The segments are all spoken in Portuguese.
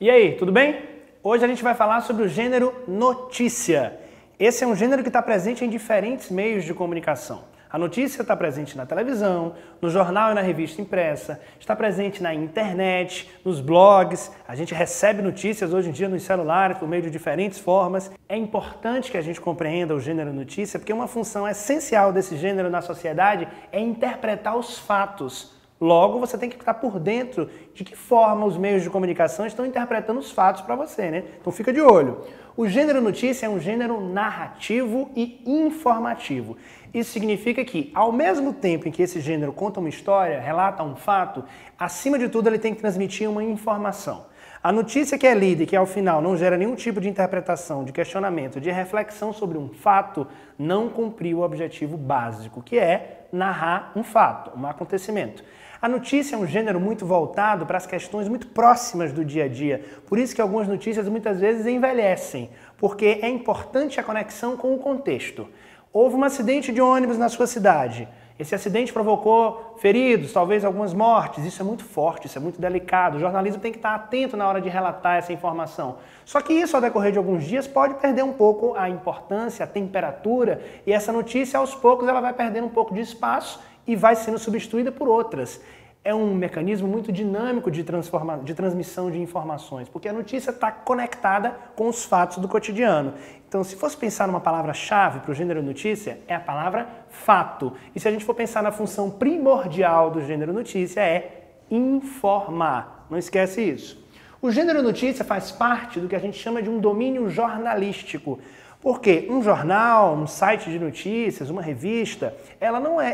E aí, tudo bem? Hoje a gente vai falar sobre o gênero notícia. Esse é um gênero que está presente em diferentes meios de comunicação. A notícia está presente na televisão, no jornal e na revista impressa, está presente na internet, nos blogs, a gente recebe notícias hoje em dia nos celulares por meio de diferentes formas. É importante que a gente compreenda o gênero notícia, porque uma função essencial desse gênero na sociedade é interpretar os fatos. Logo, você tem que estar por dentro de que forma os meios de comunicação estão interpretando os fatos para você, né? Então fica de olho. O gênero notícia é um gênero narrativo e informativo. Isso significa que, ao mesmo tempo em que esse gênero conta uma história, relata um fato, acima de tudo ele tem que transmitir uma informação. A notícia que é lida e que ao final não gera nenhum tipo de interpretação, de questionamento, de reflexão sobre um fato, não cumpriu o objetivo básico, que é narrar um fato, um acontecimento. A notícia é um gênero muito voltado para as questões muito próximas do dia a dia. Por isso que algumas notícias muitas vezes envelhecem, porque é importante a conexão com o contexto. Houve um acidente de ônibus na sua cidade. Esse acidente provocou feridos, talvez algumas mortes. Isso é muito forte, isso é muito delicado. O jornalismo tem que estar atento na hora de relatar essa informação. Só que isso, ao decorrer de alguns dias, pode perder um pouco a importância, a temperatura, e essa notícia, aos poucos, ela vai perdendo um pouco de espaço e vai sendo substituída por outras. É um mecanismo muito dinâmico de transmissão de informações, porque a notícia está conectada com os fatos do cotidiano. Então, se fosse pensar numa palavra-chave para o gênero notícia, é a palavra fato. E se a gente for pensar na função primordial do gênero notícia, é informar. Não esquece isso. O gênero notícia faz parte do que a gente chama de um domínio jornalístico. Porque um jornal, um site de notícias, uma revista,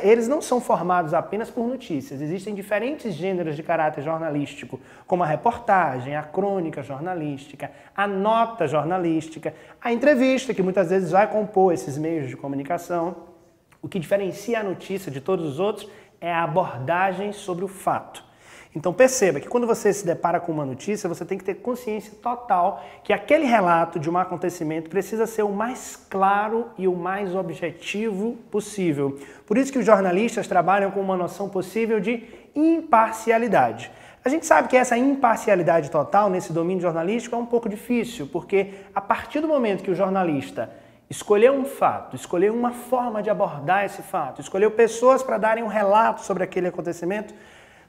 eles não são formados apenas por notícias. Existem diferentes gêneros de caráter jornalístico, como a reportagem, a crônica jornalística, a nota jornalística, a entrevista, que muitas vezes vai compor esses meios de comunicação. O que diferencia a notícia de todos os outros é a abordagem sobre o fato. Então perceba que quando você se depara com uma notícia, você tem que ter consciência total que aquele relato de um acontecimento precisa ser o mais claro e o mais objetivo possível. Por isso que os jornalistas trabalham com uma noção possível de imparcialidade. A gente sabe que essa imparcialidade total nesse domínio jornalístico é um pouco difícil, porque a partir do momento que o jornalista escolheu um fato, escolheu uma forma de abordar esse fato, escolheu pessoas para darem um relato sobre aquele acontecimento,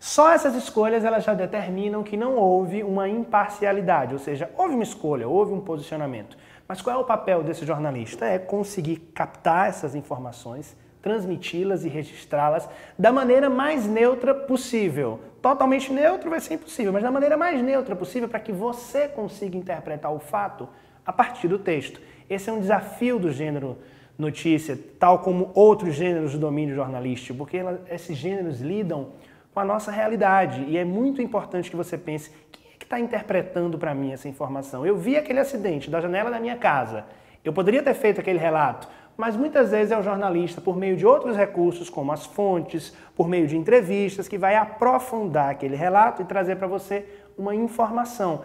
só essas escolhas elas já determinam que não houve uma imparcialidade, ou seja, houve uma escolha, houve um posicionamento. Mas qual é o papel desse jornalista? É conseguir captar essas informações, transmiti-las e registrá-las da maneira mais neutra possível. Totalmente neutro vai ser impossível, mas da maneira mais neutra possível para que você consiga interpretar o fato a partir do texto. Esse é um desafio do gênero notícia, tal como outros gêneros do domínio jornalístico, porque esses gêneros lidam com a nossa realidade. E é muito importante que você pense, quem é que está interpretando para mim essa informação? Eu vi aquele acidente da janela da minha casa. Eu poderia ter feito aquele relato, mas muitas vezes é o jornalista, por meio de outros recursos, como as fontes, por meio de entrevistas, que vai aprofundar aquele relato e trazer para você uma informação.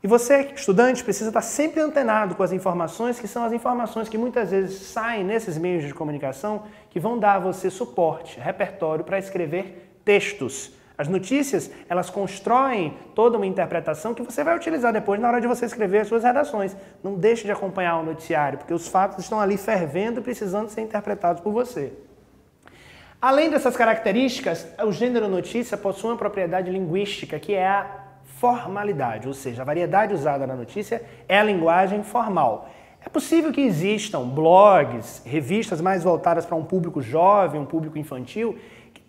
E você, estudante, precisa estar sempre antenado com as informações, que são as informações que muitas vezes saem nesses meios de comunicação, que vão dar a você suporte, repertório para escrever textos. As notícias, elas constroem toda uma interpretação que você vai utilizar depois na hora de você escrever as suas redações. Não deixe de acompanhar o noticiário, porque os fatos estão ali fervendo e precisando ser interpretados por você. Além dessas características, o gênero notícia possui uma propriedade linguística, que é a formalidade, ou seja, a variedade usada na notícia é a linguagem formal. É possível que existam blogs, revistas mais voltadas para um público jovem, um público infantil,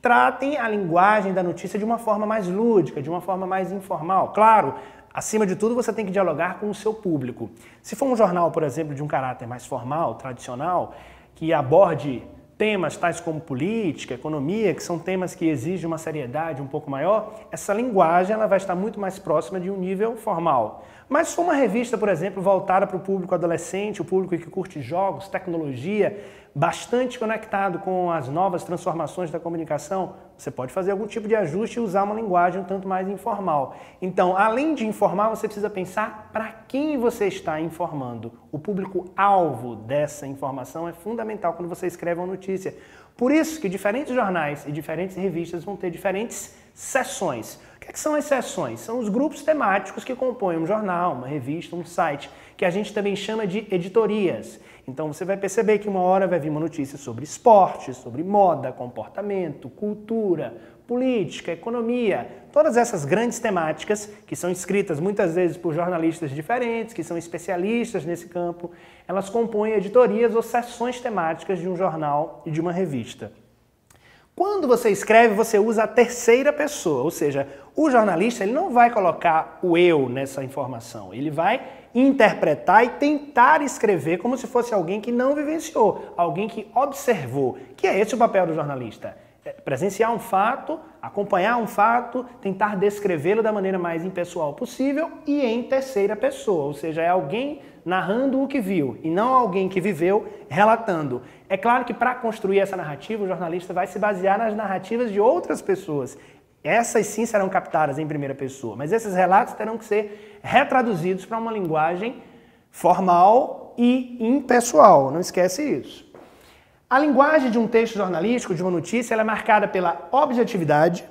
tratem a linguagem da notícia de uma forma mais lúdica, de uma forma mais informal. Claro, acima de tudo, você tem que dialogar com o seu público. Se for um jornal, por exemplo, de um caráter mais formal, tradicional, que aborde temas tais como política, economia, que são temas que exigem uma seriedade um pouco maior, essa linguagem ela vai estar muito mais próxima de um nível formal. Mas se for uma revista, por exemplo, voltada para o público adolescente, o público que curte jogos, tecnologia, bastante conectado com as novas transformações da comunicação, você pode fazer algum tipo de ajuste e usar uma linguagem um tanto mais informal. Então, além de informar, você precisa pensar para quem você está informando. O público-alvo dessa informação é fundamental quando você escreve uma notícia. Por isso que diferentes jornais e diferentes revistas vão ter diferentes seções. O que são as seções? São os grupos temáticos que compõem um jornal, uma revista, um site, que a gente também chama de editorias. Então você vai perceber que uma hora vai vir uma notícia sobre esporte, sobre moda, comportamento, cultura, política, economia, todas essas grandes temáticas que são escritas muitas vezes por jornalistas diferentes, que são especialistas nesse campo, elas compõem editorias ou seções temáticas de um jornal e de uma revista. Quando você escreve, você usa a terceira pessoa, ou seja, o jornalista ele não vai colocar o eu nessa informação, ele vai interpretar e tentar escrever como se fosse alguém que não vivenciou, alguém que observou, que é esse o papel do jornalista. Presenciar um fato, acompanhar um fato, tentar descrevê-lo da maneira mais impessoal possível e em terceira pessoa, ou seja, é alguém narrando o que viu e não alguém que viveu relatando. É claro que para construir essa narrativa, o jornalista vai se basear nas narrativas de outras pessoas. Essas sim serão captadas em primeira pessoa, mas esses relatos terão que ser retraduzidos para uma linguagem formal e impessoal, não esquece isso. A linguagem de um texto jornalístico, de uma notícia, ela é marcada pela objetividade,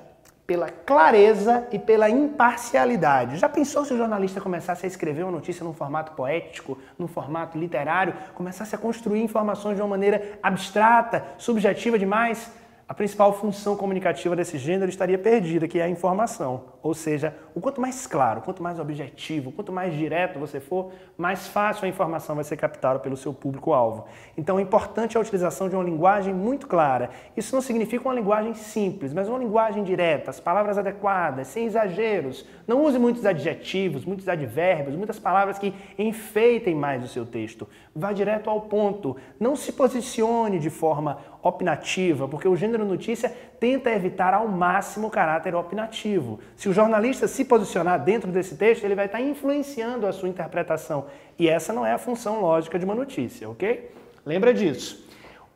pela clareza e pela imparcialidade. Já pensou se o jornalista começasse a escrever uma notícia num formato poético, num formato literário, começasse a construir informações de uma maneira abstrata, subjetiva demais? A principal função comunicativa desse gênero estaria perdida, que é a informação. Ou seja, o quanto mais claro, quanto mais objetivo, quanto mais direto você for, mais fácil a informação vai ser captada pelo seu público-alvo. Então é importante a utilização de uma linguagem muito clara. Isso não significa uma linguagem simples, mas uma linguagem direta, as palavras adequadas, sem exageros. Não use muitos adjetivos, muitos advérbios, muitas palavras que enfeitem mais o seu texto. Vá direto ao ponto. Não se posicione de forma opinativa, porque o gênero notícia tenta evitar ao máximo o caráter opinativo. Se o jornalista se posicionar dentro desse texto, ele vai estar influenciando a sua interpretação. E essa não é a função lógica de uma notícia, ok? Lembra disso.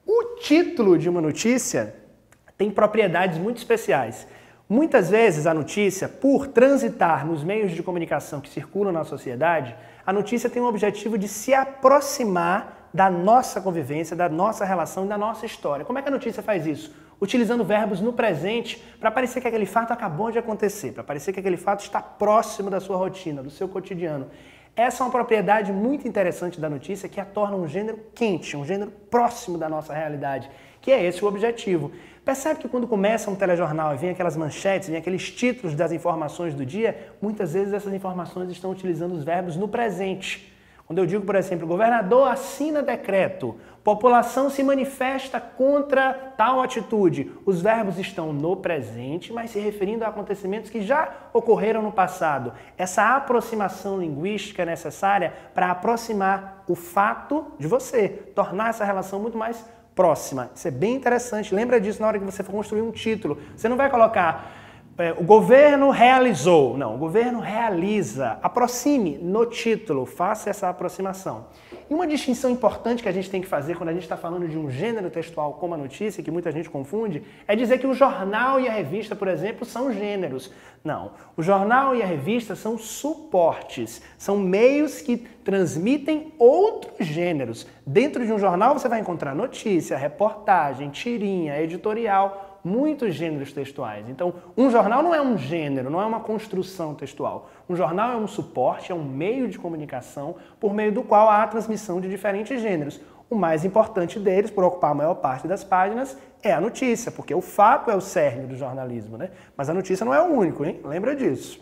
O título de uma notícia tem propriedades muito especiais. Muitas vezes a notícia, por transitar nos meios de comunicação que circulam na sociedade, a notícia tem o objetivo de se aproximar da nossa convivência, da nossa relação e da nossa história. Como é que a notícia faz isso? Utilizando verbos no presente para parecer que aquele fato acabou de acontecer, para parecer que aquele fato está próximo da sua rotina, do seu cotidiano. Essa é uma propriedade muito interessante da notícia que a torna um gênero quente, um gênero próximo da nossa realidade, que é esse o objetivo. Percebe que quando começa um telejornal e vem aquelas manchetes, vem aqueles títulos das informações do dia, muitas vezes essas informações estão utilizando os verbos no presente. Quando eu digo, por exemplo, governador assina decreto, população se manifesta contra tal atitude, os verbos estão no presente, mas se referindo a acontecimentos que já ocorreram no passado. Essa aproximação linguística é necessária para aproximar o fato de você, tornar essa relação muito mais próxima. Isso é bem interessante, lembra disso na hora que você for construir um título. Você não vai colocar o governo realizou. Não, o governo realiza. Aproxime no título, faça essa aproximação. E uma distinção importante que a gente tem que fazer quando a gente está falando de um gênero textual como a notícia, que muita gente confunde, é dizer que o jornal e a revista, por exemplo, são gêneros. Não, o jornal e a revista são suportes, são meios que transmitem outros gêneros. Dentro de um jornal você vai encontrar notícia, reportagem, tirinha, editorial, muitos gêneros textuais. Então, um jornal não é um gênero, não é uma construção textual. Um jornal é um suporte, é um meio de comunicação por meio do qual há a transmissão de diferentes gêneros. O mais importante deles, por ocupar a maior parte das páginas, é a notícia, porque o fato é o cerne do jornalismo, né? Mas a notícia não é o único, hein? Lembra disso.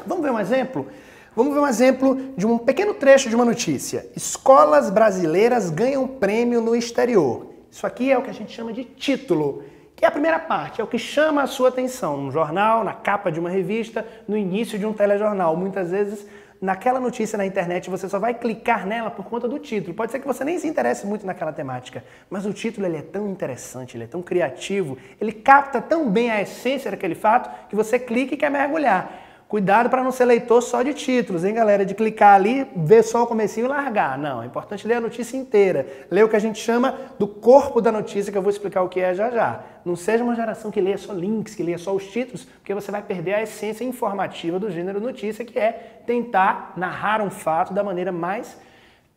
Vamos ver um exemplo? Vamos ver um exemplo de um pequeno trecho de uma notícia. Escolas brasileiras ganham prêmio no exterior. Isso aqui é o que a gente chama de título, que é a primeira parte, é o que chama a sua atenção. Num jornal, na capa de uma revista, no início de um telejornal. Muitas vezes, naquela notícia na internet, você só vai clicar nela por conta do título. Pode ser que você nem se interesse muito naquela temática, mas o título ele é tão interessante, ele é tão criativo, ele capta tão bem a essência daquele fato que você clica e quer mergulhar. Cuidado para não ser leitor só de títulos, hein, galera? De clicar ali, ver só o comecinho e largar. Não, é importante ler a notícia inteira. Ler o que a gente chama do corpo da notícia, que eu vou explicar o que é já já. Não seja uma geração que leia só links, que leia só os títulos, porque você vai perder a essência informativa do gênero notícia, que é tentar narrar um fato da maneira mais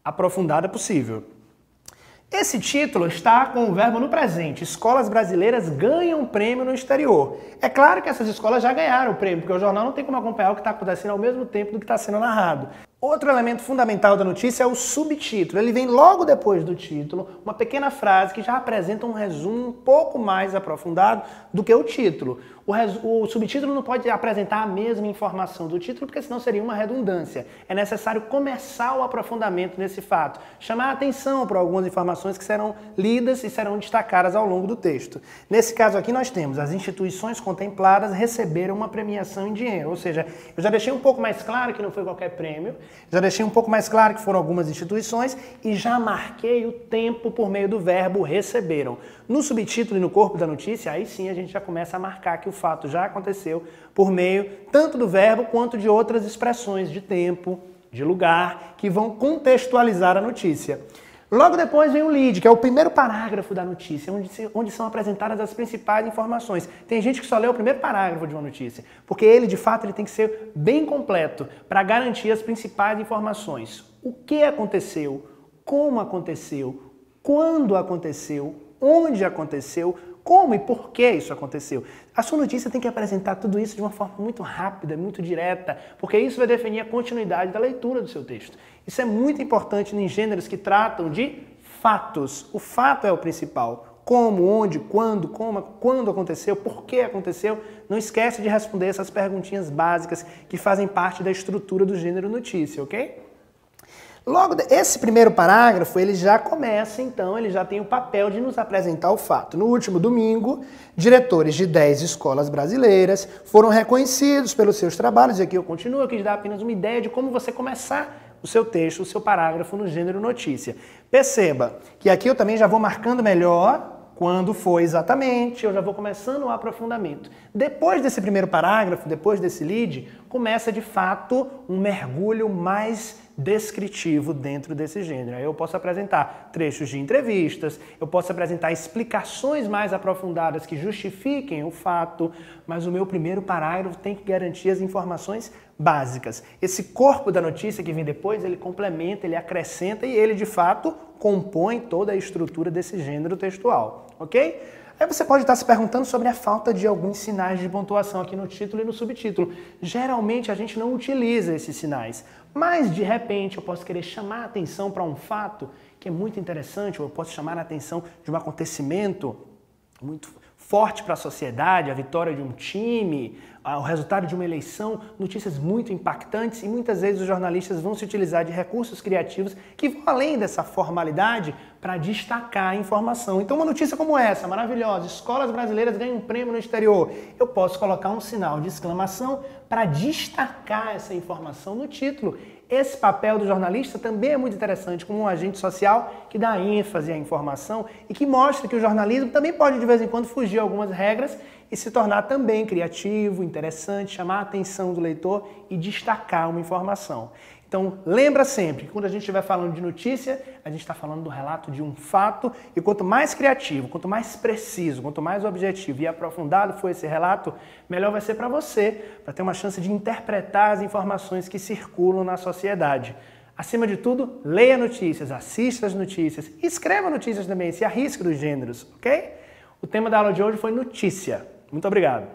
aprofundada possível. Esse título está com o verbo no presente. Escolas brasileiras ganham prêmio no exterior. É claro que essas escolas já ganharam o prêmio, porque o jornal não tem como acompanhar o que está acontecendo ao mesmo tempo do que está sendo narrado. Outro elemento fundamental da notícia é o subtítulo. Ele vem logo depois do título, uma pequena frase que já apresenta um resumo um pouco mais aprofundado do que o título. O subtítulo não pode apresentar a mesma informação do título, porque senão seria uma redundância. É necessário começar o aprofundamento nesse fato, chamar a atenção para algumas informações que serão lidas e serão destacadas ao longo do texto. Nesse caso aqui nós temos: as instituições contempladas receberam uma premiação em dinheiro, ou seja, eu já deixei um pouco mais claro que não foi qualquer prêmio, já deixei um pouco mais claro que foram algumas instituições e já marquei o tempo por meio do verbo receberam. No subtítulo e no corpo da notícia, aí sim a gente já começa a marcar que o fato já aconteceu por meio tanto do verbo quanto de outras expressões de tempo, de lugar, que vão contextualizar a notícia. Logo depois vem o lead, que é o primeiro parágrafo da notícia, onde são apresentadas as principais informações. Tem gente que só lê o primeiro parágrafo de uma notícia, porque ele, de fato, ele tem que ser bem completo para garantir as principais informações. O que aconteceu, como aconteceu, quando aconteceu, onde aconteceu, como e por que isso aconteceu. A sua notícia tem que apresentar tudo isso de uma forma muito rápida, muito direta, porque isso vai definir a continuidade da leitura do seu texto. Isso é muito importante em gêneros que tratam de fatos. O fato é o principal. Como, onde, quando, como, quando aconteceu, por que aconteceu. Não esquece de responder essas perguntinhas básicas que fazem parte da estrutura do gênero notícia, ok? Logo, esse primeiro parágrafo, ele já começa, então, ele já tem o papel de nos apresentar o fato. No último domingo, diretores de 10 escolas brasileiras foram reconhecidos pelos seus trabalhos, e aqui eu continuo, eu quis dar apenas uma ideia de como você começar o seu texto, o seu parágrafo no gênero notícia. Perceba que aqui eu também já vou marcando melhor quando foi exatamente, eu já vou começando o aprofundamento. Depois desse primeiro parágrafo, depois desse lead, começa de fato um mergulho mais descritivo dentro desse gênero. Aí eu posso apresentar trechos de entrevistas, eu posso apresentar explicações mais aprofundadas que justifiquem o fato, mas o meu primeiro parágrafo tem que garantir as informações básicas. Esse corpo da notícia que vem depois, ele complementa, ele acrescenta e ele, de fato, compõe toda a estrutura desse gênero textual, ok? Aí você pode estar se perguntando sobre a falta de alguns sinais de pontuação aqui no título e no subtítulo. Geralmente a gente não utiliza esses sinais, mas de repente eu posso querer chamar a atenção para um fato que é muito interessante, ou eu posso chamar a atenção de um acontecimento muito forte para a sociedade, a vitória de um time, o resultado de uma eleição, notícias muito impactantes, e muitas vezes os jornalistas vão se utilizar de recursos criativos que vão além dessa formalidade para destacar a informação. Então uma notícia como essa, maravilhosa, escolas brasileiras ganham um prêmio no exterior, eu posso colocar um sinal de exclamação para destacar essa informação no título. Esse papel do jornalista também é muito interessante, como um agente social que dá ênfase à informação e que mostra que o jornalismo também pode de vez em quando fugir a algumas regras e se tornar também criativo, interessante, chamar a atenção do leitor e destacar uma informação. Então, lembra sempre que quando a gente estiver falando de notícia, a gente está falando do relato de um fato, e quanto mais criativo, quanto mais preciso, quanto mais objetivo e aprofundado for esse relato, melhor vai ser para você, para ter uma chance de interpretar as informações que circulam na sociedade. Acima de tudo, leia notícias, assista as notícias, escreva notícias também, se arrisque dos gêneros, ok? O tema da aula de hoje foi notícia. Muito obrigado.